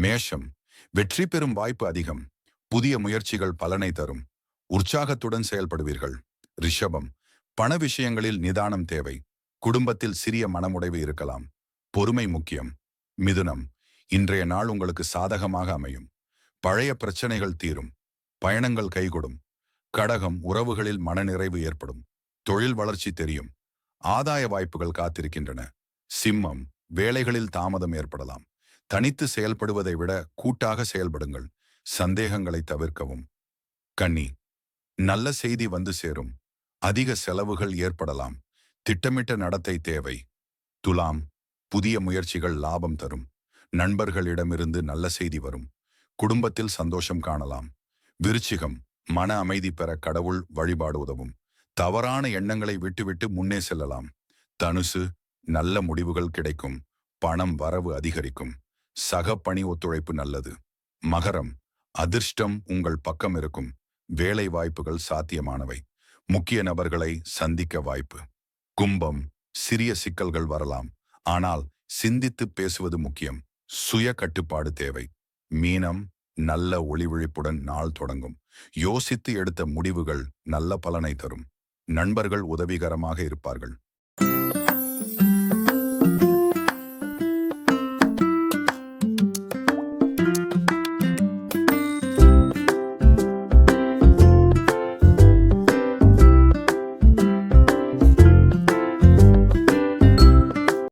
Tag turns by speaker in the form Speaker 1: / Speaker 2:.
Speaker 1: மேஷம், வெற்றி பெறும் வாய்ப்பு அதிகம். புதிய முயற்சிகள் பலனை தரும். உற்சாகத்துடன் செயல்படுவீர்கள். ரிஷபம், பண விஷயங்களில் நிதானம் தேவை. குடும்பத்தில் சிறிய மனமுடைவு இருக்கலாம். பொறுமை முக்கியம். மிதுனம், இன்றைய நாள் உங்களுக்கு சாதகமாக அமையும். பழைய பிரச்சனைகள் தீரும். பயணங்கள் கைகூடும். கடகம், உறவுகளில் மனநிறைவு ஏற்படும். தொழில் வளர்ச்சி தெரியும். ஆதாய வாய்ப்புகள் காத்திருக்கின்றன. சிம்மம், வேலைகளில் தாமதம் ஏற்படலாம். தனித்து செயல்படுவதை விட கூட்டாக செயல்படுங்கள். சந்தேகங்களை தவிர்க்கவும். கன்னி, நல்ல செய்தி வந்து சேரும். அதிக செலவுகள் ஏற்படலாம். திட்டமிட்ட நடத்தை தேவை. துலாம், புதிய முயற்சிகள் லாபம் தரும். நண்பர்களிடமிருந்து நல்ல செய்தி வரும். குடும்பத்தில் சந்தோஷம் காணலாம். விருச்சிகம், மன அமைதி பெற கடவுள் வழிபாடு உதவும். தவறான எண்ணங்களை விட்டுவிட்டு முன்னே செல்லலாம். தனுசு, நல்ல முடிவுகள் கிடைக்கும். பணம் வரவு அதிகரிக்கும். சக பணி ஒத்துழைப்பு நல்லது. மகரம், அதிர்ஷ்டம் உங்கள் பக்கம் இருக்கும். வேலை வாய்ப்புகள் சாத்தியமானவை. முக்கிய நபர்களை சந்திக்க வாய்ப்பு. கும்பம், சிறிய சிக்கல்கள் வரலாம். ஆனால் சிந்தித்து பேசுவது முக்கியம். சுய கட்டுப்பாடு தேவை. மீனம், நல்ல ஒளிவிழிப்புடன் நாள் தொடங்கும். யோசித்து எடுத்த முடிவுகள் நல்ல பலனை தரும். நண்பர்கள் உதவிகரமாக இருப்பார்கள்.